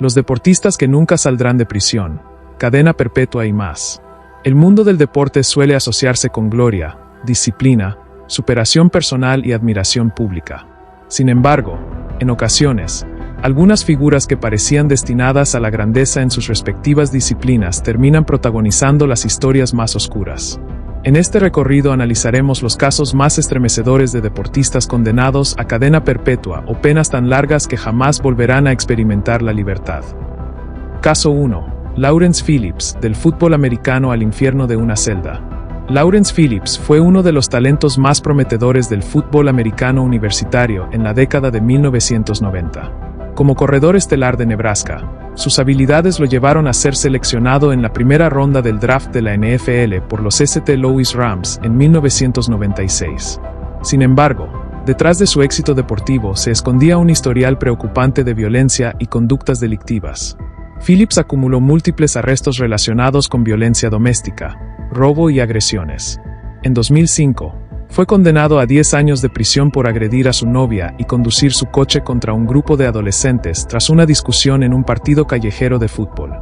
los deportistas que nunca saldrán de prisión, cadena perpetua y más. El mundo del deporte suele asociarse con gloria, disciplina, superación personal y admiración pública. Sin embargo, en ocasiones, algunas figuras que parecían destinadas a la grandeza en sus respectivas disciplinas terminan protagonizando las historias más oscuras. En este recorrido analizaremos los casos más estremecedores de deportistas condenados a cadena perpetua o penas tan largas que jamás volverán a experimentar la libertad. Caso 1. Lawrence Phillips, del fútbol americano al infierno de una celda. Lawrence Phillips fue uno de los talentos más prometedores del fútbol americano universitario en la década de 1990. Como corredor estelar de Nebraska, sus habilidades lo llevaron a ser seleccionado en la primera ronda del draft de la NFL por los St. Louis Rams en 1996. Sin embargo, detrás de su éxito deportivo se escondía un historial preocupante de violencia y conductas delictivas. Phillips acumuló múltiples arrestos relacionados con violencia doméstica, robo y agresiones. En 2005, fue condenado a 10 años de prisión por agredir a su novia y conducir su coche contra un grupo de adolescentes tras una discusión en un partido callejero de fútbol.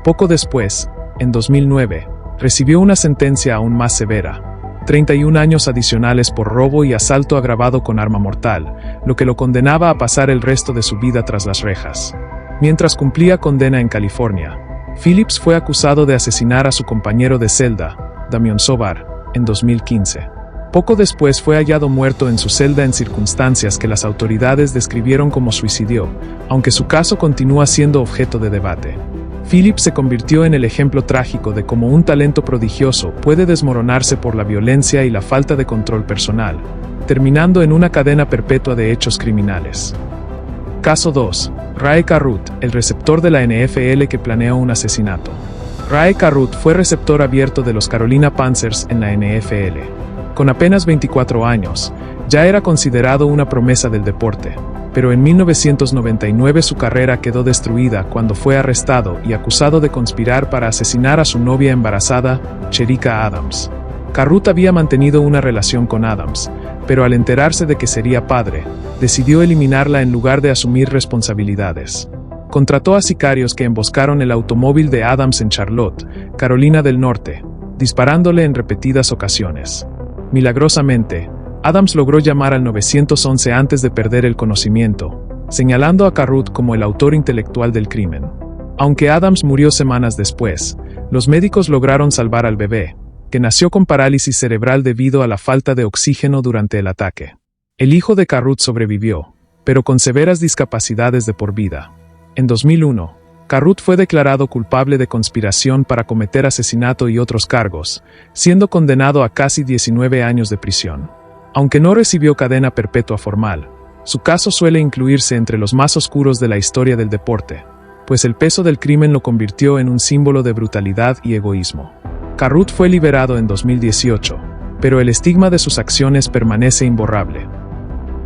Poco después, en 2009, recibió una sentencia aún más severa, 31 años adicionales por robo y asalto agravado con arma mortal, lo que lo condenaba a pasar el resto de su vida tras las rejas. Mientras cumplía condena en California, Phillips fue acusado de asesinar a su compañero de celda, Damian Sobar, en 2015. Poco después fue hallado muerto en su celda en circunstancias que las autoridades describieron como suicidio, aunque su caso continúa siendo objeto de debate. Phillips se convirtió en el ejemplo trágico de cómo un talento prodigioso puede desmoronarse por la violencia y la falta de control personal, terminando en una cadena perpetua de hechos criminales. Caso 2. Ray Carruth, el receptor de la NFL que planeó un asesinato. Ray Carruth fue receptor abierto de los Carolina Panthers en la NFL. Con apenas 24 años, ya era considerado una promesa del deporte, pero en 1999 su carrera quedó destruida cuando fue arrestado y acusado de conspirar para asesinar a su novia embarazada, Shericka Adams. Carruth había mantenido una relación con Adams, pero al enterarse de que sería padre, decidió eliminarla en lugar de asumir responsabilidades. Contrató a sicarios que emboscaron el automóvil de Adams en Charlotte, Carolina del Norte, disparándole en repetidas ocasiones. Milagrosamente, Adams logró llamar al 911 antes de perder el conocimiento, señalando a Carruth como el autor intelectual del crimen. Aunque Adams murió semanas después, los médicos lograron salvar al bebé, que nació con parálisis cerebral debido a la falta de oxígeno durante el ataque. El hijo de Carruth sobrevivió, pero con severas discapacidades de por vida. En 2001, Carruth fue declarado culpable de conspiración para cometer asesinato y otros cargos, siendo condenado a casi 19 años de prisión. Aunque no recibió cadena perpetua formal, su caso suele incluirse entre los más oscuros de la historia del deporte, pues el peso del crimen lo convirtió en un símbolo de brutalidad y egoísmo. Carruth fue liberado en 2018, pero el estigma de sus acciones permanece imborrable.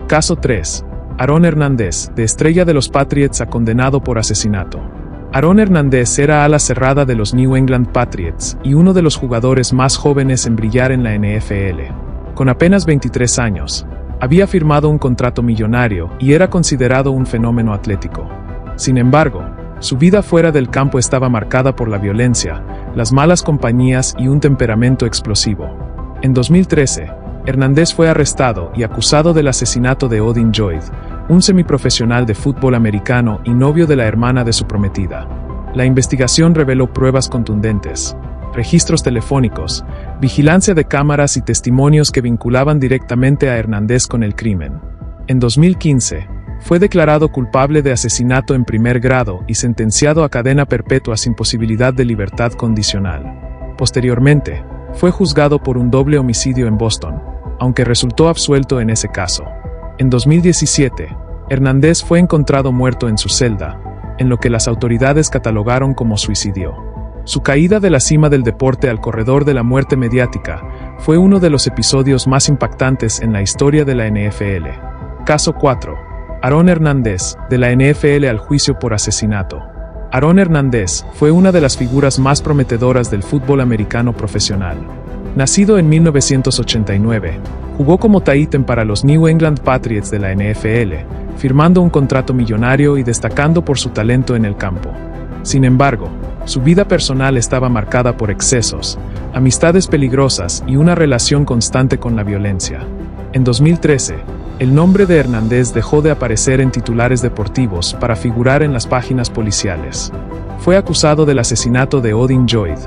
Caso 3. Aaron Hernández, de Estrella de los Patriots a condenado por asesinato. Aaron Hernández era ala cerrada de los New England Patriots y uno de los jugadores más jóvenes en brillar en la NFL. Con apenas 23 años, había firmado un contrato millonario y era considerado un fenómeno atlético. Sin embargo, su vida fuera del campo estaba marcada por la violencia, las malas compañías y un temperamento explosivo. En 2013, Hernández fue arrestado y acusado del asesinato de Odin Lloyd, un semiprofesional de fútbol americano y novio de la hermana de su prometida. La investigación reveló pruebas contundentes, registros telefónicos, vigilancia de cámaras y testimonios que vinculaban directamente a Hernández con el crimen. En 2015, fue declarado culpable de asesinato en primer grado y sentenciado a cadena perpetua sin posibilidad de libertad condicional. Posteriormente, fue juzgado por un doble homicidio en Boston, aunque resultó absuelto en ese caso. En 2017, Hernández fue encontrado muerto en su celda, en lo que las autoridades catalogaron como suicidio. Su caída de la cima del deporte al corredor de la muerte mediática fue uno de los episodios más impactantes en la historia de la NFL. Caso 4. Aaron Hernández, de la NFL al juicio por asesinato. Aaron Hernández fue una de las figuras más prometedoras del fútbol americano profesional. Nacido en 1989, jugó como tight end para los New England Patriots de la NFL, firmando un contrato millonario y destacando por su talento en el campo. Sin embargo, su vida personal estaba marcada por excesos, amistades peligrosas y una relación constante con la violencia. En 2013, el nombre de Hernández dejó de aparecer en titulares deportivos para figurar en las páginas policiales. Fue acusado del asesinato de Odin Lloyd,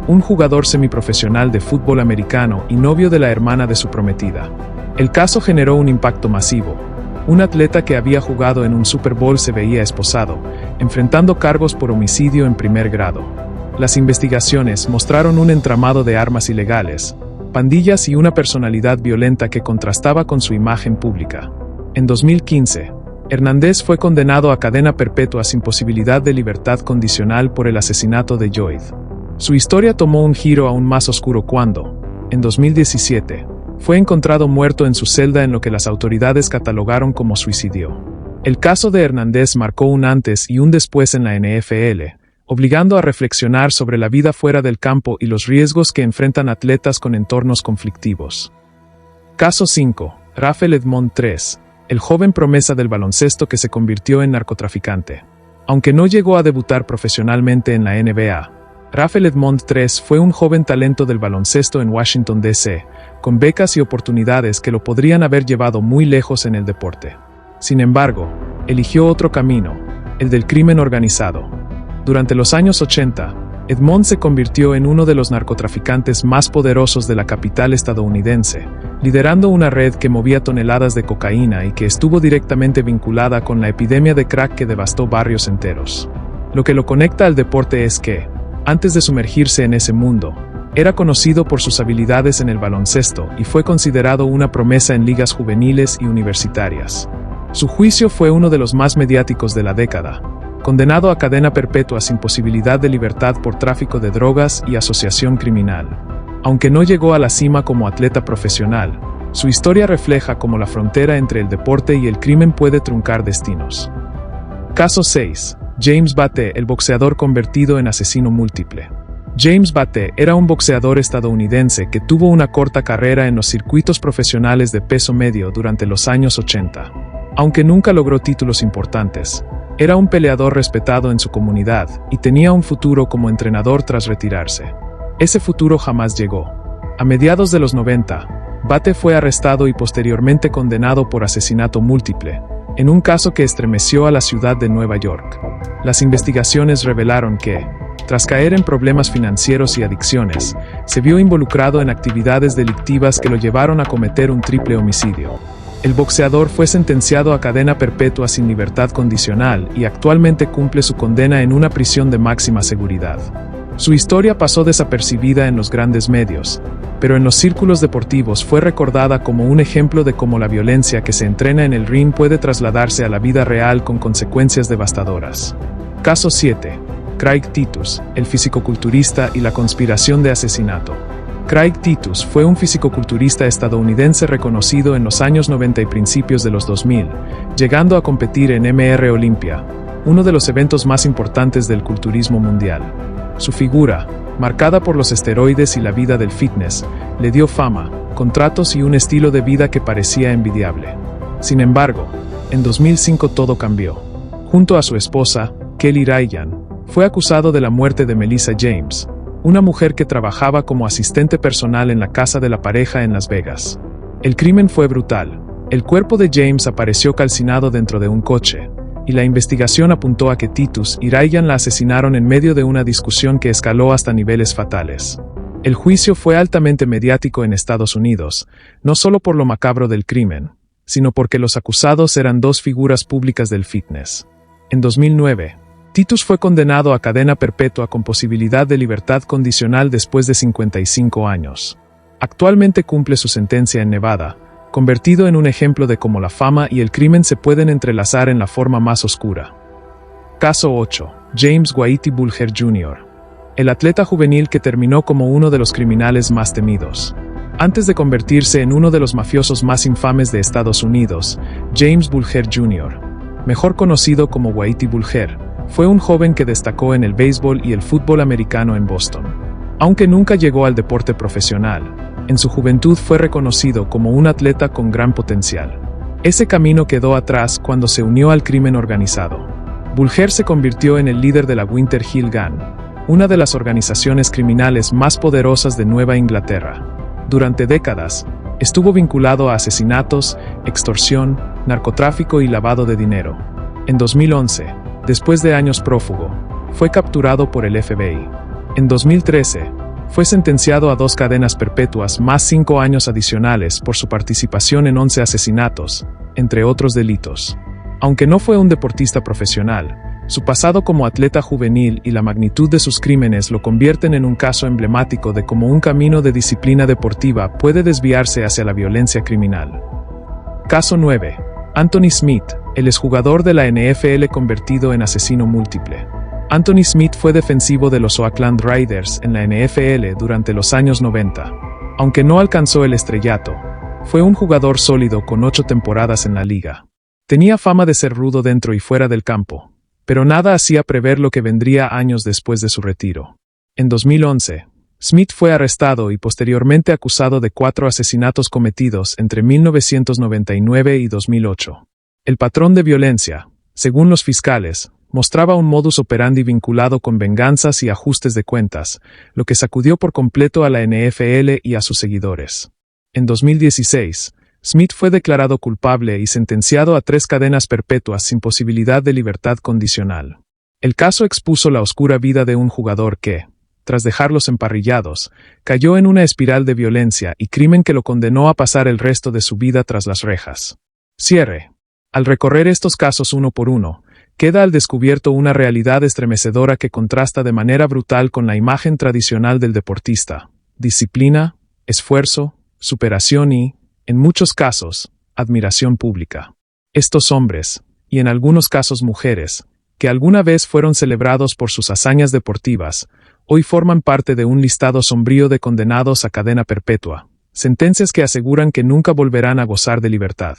un jugador semiprofesional de fútbol americano y novio de la hermana de su prometida. El caso generó un impacto masivo. Un atleta que había jugado en un Super Bowl se veía esposado, enfrentando cargos por homicidio en primer grado. Las investigaciones mostraron un entramado de armas ilegales, pandillas y una personalidad violenta que contrastaba con su imagen pública. En 2015, Hernández fue condenado a cadena perpetua sin posibilidad de libertad condicional por el asesinato de Lloyd. Su historia tomó un giro aún más oscuro cuando, en 2017, fue encontrado muerto en su celda en lo que las autoridades catalogaron como suicidio. El caso de Hernández marcó un antes y un después en la NFL, obligando a reflexionar sobre la vida fuera del campo y los riesgos que enfrentan atletas con entornos conflictivos. Caso 5. Rafael Edmond III, el joven promesa del baloncesto que se convirtió en narcotraficante. Aunque no llegó a debutar profesionalmente en la NBA, Rafael Edmond III fue un joven talento del baloncesto en Washington, D.C., con becas y oportunidades que lo podrían haber llevado muy lejos en el deporte. Sin embargo, eligió otro camino, el del crimen organizado. Durante los años 80, Edmond se convirtió en uno de los narcotraficantes más poderosos de la capital estadounidense, liderando una red que movía toneladas de cocaína y que estuvo directamente vinculada con la epidemia de crack que devastó barrios enteros. Lo que lo conecta al deporte es que, antes de sumergirse en ese mundo, era conocido por sus habilidades en el baloncesto y fue considerado una promesa en ligas juveniles y universitarias. Su juicio fue uno de los más mediáticos de la década, condenado a cadena perpetua sin posibilidad de libertad por tráfico de drogas y asociación criminal. Aunque no llegó a la cima como atleta profesional, su historia refleja cómo la frontera entre el deporte y el crimen puede truncar destinos. Caso 6. James Batte, el boxeador convertido en asesino múltiple. James Batte era un boxeador estadounidense que tuvo una corta carrera en los circuitos profesionales de peso medio durante los años 80. Aunque nunca logró títulos importantes, era un peleador respetado en su comunidad y tenía un futuro como entrenador tras retirarse. Ese futuro jamás llegó. A mediados de los 90, Batte fue arrestado y posteriormente condenado por asesinato múltiple, en un caso que estremeció a la ciudad de Nueva York. Las investigaciones revelaron que, tras caer en problemas financieros y adicciones, se vio involucrado en actividades delictivas que lo llevaron a cometer un triple homicidio. El boxeador fue sentenciado a cadena perpetua sin libertad condicional y actualmente cumple su condena en una prisión de máxima seguridad. Su historia pasó desapercibida en los grandes medios, pero en los círculos deportivos fue recordada como un ejemplo de cómo la violencia que se entrena en el ring puede trasladarse a la vida real con consecuencias devastadoras. Caso 7. Craig Titus, el fisicoculturista y la conspiración de asesinato. Craig Titus fue un fisicoculturista estadounidense reconocido en los años 90 y principios de los 2000, llegando a competir en MR Olympia, uno de los eventos más importantes del culturismo mundial. Su figura, marcada por los esteroides y la vida del fitness, le dio fama, contratos y un estilo de vida que parecía envidiable. Sin embargo, en 2005 todo cambió. Junto a su esposa, Kelly Ryan, fue acusado de la muerte de Melissa James, una mujer que trabajaba como asistente personal en la casa de la pareja en Las Vegas. El crimen fue brutal. El cuerpo de James apareció calcinado dentro de un coche, y la investigación apuntó a que Titus y Ryan la asesinaron en medio de una discusión que escaló hasta niveles fatales. El juicio fue altamente mediático en Estados Unidos, no solo por lo macabro del crimen, sino porque los acusados eran dos figuras públicas del fitness. En 2009, Titus fue condenado a cadena perpetua con posibilidad de libertad condicional después de 55 años. Actualmente cumple su sentencia en Nevada, convertido en un ejemplo de cómo la fama y el crimen se pueden entrelazar en la forma más oscura. Caso 8. James Whitey Bulger Jr., el atleta juvenil que terminó como uno de los criminales más temidos. Antes de convertirse en uno de los mafiosos más infames de Estados Unidos, James Bulger Jr., mejor conocido como Whitey Bulger, fue un joven que destacó en el béisbol y el fútbol americano en Boston. Aunque nunca llegó al deporte profesional, en su juventud fue reconocido como un atleta con gran potencial. Ese camino quedó atrás cuando se unió al crimen organizado. Bulger se convirtió en el líder de la Winter Hill Gang, una de las organizaciones criminales más poderosas de Nueva Inglaterra. Durante décadas, estuvo vinculado a asesinatos, extorsión, narcotráfico y lavado de dinero. En 2011, después de años prófugo, fue capturado por el FBI. En 2013, fue sentenciado a 2 cadenas perpetuas más 5 años adicionales por su participación en 11 asesinatos, entre otros delitos. Aunque no fue un deportista profesional, su pasado como atleta juvenil y la magnitud de sus crímenes lo convierten en un caso emblemático de cómo un camino de disciplina deportiva puede desviarse hacia la violencia criminal. Caso 9. Anthony Smith, el exjugador de la NFL convertido en asesino múltiple. Anthony Smith fue defensivo de los Oakland Raiders en la NFL durante los años 90. Aunque no alcanzó el estrellato, fue un jugador sólido con 8 temporadas en la liga. Tenía fama de ser rudo dentro y fuera del campo, pero nada hacía prever lo que vendría años después de su retiro. En 2011, Smith fue arrestado y posteriormente acusado de 4 asesinatos cometidos entre 1999 y 2008. El patrón de violencia, según los fiscales, mostraba un modus operandi vinculado con venganzas y ajustes de cuentas, lo que sacudió por completo a la NFL y a sus seguidores. En 2016, Smith fue declarado culpable y sentenciado a 3 cadenas perpetuas sin posibilidad de libertad condicional. El caso expuso la oscura vida de un jugador que, tras dejarlos emparrillados, cayó en una espiral de violencia y crimen que lo condenó a pasar el resto de su vida tras las rejas. Cierre. Al recorrer estos casos uno por uno, queda al descubierto una realidad estremecedora que contrasta de manera brutal con la imagen tradicional del deportista: disciplina, esfuerzo, superación y, en muchos casos, admiración pública. Estos hombres, y en algunos casos mujeres, que alguna vez fueron celebrados por sus hazañas deportivas, hoy forman parte de un listado sombrío de condenados a cadena perpetua, sentencias que aseguran que nunca volverán a gozar de libertad.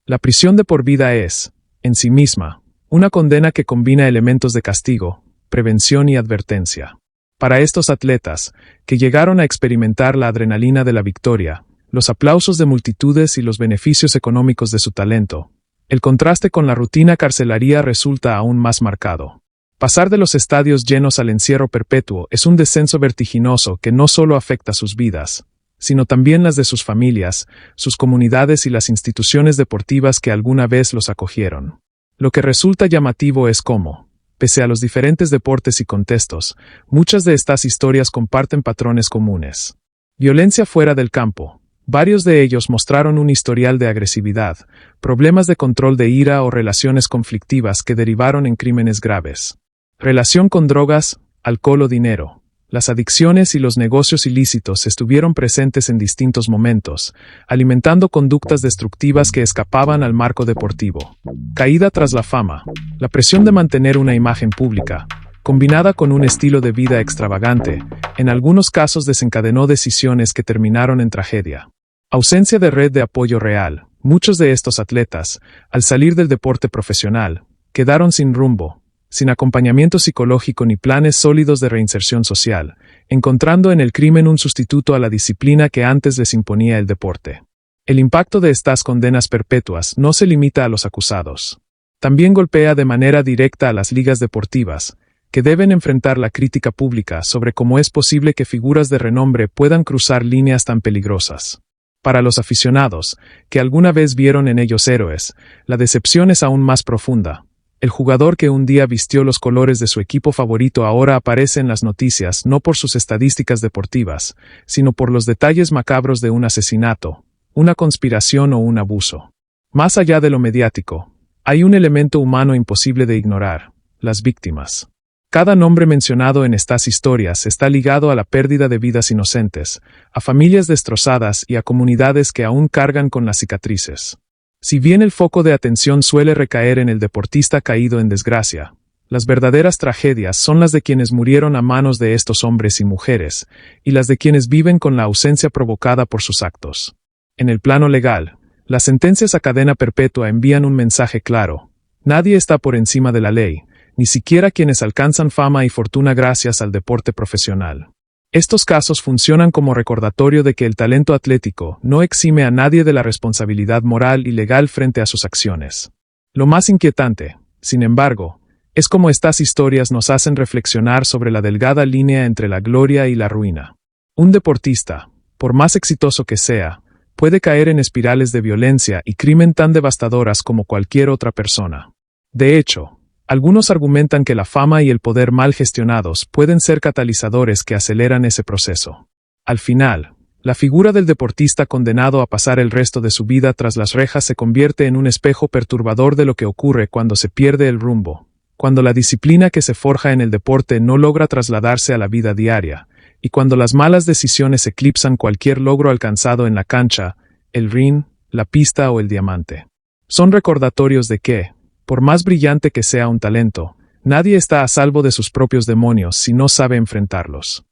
La prisión de por vida es, en sí misma, una condena que combina elementos de castigo, prevención y advertencia. Para estos atletas, que llegaron a experimentar la adrenalina de la victoria, los aplausos de multitudes y los beneficios económicos de su talento, el contraste con la rutina carcelaria resulta aún más marcado. Pasar de los estadios llenos al encierro perpetuo es un descenso vertiginoso que no solo afecta sus vidas, sino también las de sus familias, sus comunidades y las instituciones deportivas que alguna vez los acogieron. Lo que resulta llamativo es cómo, pese a los diferentes deportes y contextos, muchas de estas historias comparten patrones comunes. Violencia fuera del campo. Varios de ellos mostraron un historial de agresividad, problemas de control de ira o relaciones conflictivas que derivaron en crímenes graves. Relación con drogas, alcohol o dinero. Las adicciones y los negocios ilícitos estuvieron presentes en distintos momentos, alimentando conductas destructivas que escapaban al marco deportivo. Caída tras la fama. La presión de mantener una imagen pública, combinada con un estilo de vida extravagante, en algunos casos desencadenó decisiones que terminaron en tragedia. Ausencia de red de apoyo real. Muchos de estos atletas, al salir del deporte profesional, quedaron sin rumbo, sin acompañamiento psicológico ni planes sólidos de reinserción social, encontrando en el crimen un sustituto a la disciplina que antes les imponía el deporte. El impacto de estas condenas perpetuas no se limita a los acusados. También golpea de manera directa a las ligas deportivas, que deben enfrentar la crítica pública sobre cómo es posible que figuras de renombre puedan cruzar líneas tan peligrosas. Para los aficionados, que alguna vez vieron en ellos héroes, la decepción es aún más profunda. El jugador que un día vistió los colores de su equipo favorito ahora aparece en las noticias no por sus estadísticas deportivas, sino por los detalles macabros de un asesinato, una conspiración o un abuso. Más allá de lo mediático, hay un elemento humano imposible de ignorar: las víctimas. Cada nombre mencionado en estas historias está ligado a la pérdida de vidas inocentes, a familias destrozadas y a comunidades que aún cargan con las cicatrices. Si bien el foco de atención suele recaer en el deportista caído en desgracia, las verdaderas tragedias son las de quienes murieron a manos de estos hombres y mujeres, y las de quienes viven con la ausencia provocada por sus actos. En el plano legal, las sentencias a cadena perpetua envían un mensaje claro: nadie está por encima de la ley, ni siquiera quienes alcanzan fama y fortuna gracias al deporte profesional. Estos casos funcionan como recordatorio de que el talento atlético no exime a nadie de la responsabilidad moral y legal frente a sus acciones. Lo más inquietante, sin embargo, es cómo estas historias nos hacen reflexionar sobre la delgada línea entre la gloria y la ruina. Un deportista, por más exitoso que sea, puede caer en espirales de violencia y crimen tan devastadoras como cualquier otra persona. De hecho, algunos argumentan que la fama y el poder mal gestionados pueden ser catalizadores que aceleran ese proceso. Al final, la figura del deportista condenado a pasar el resto de su vida tras las rejas se convierte en un espejo perturbador de lo que ocurre cuando se pierde el rumbo, cuando la disciplina que se forja en el deporte no logra trasladarse a la vida diaria, y cuando las malas decisiones eclipsan cualquier logro alcanzado en la cancha, el ring, la pista o el diamante. Son recordatorios de que, por más brillante que sea un talento, nadie está a salvo de sus propios demonios si no sabe enfrentarlos.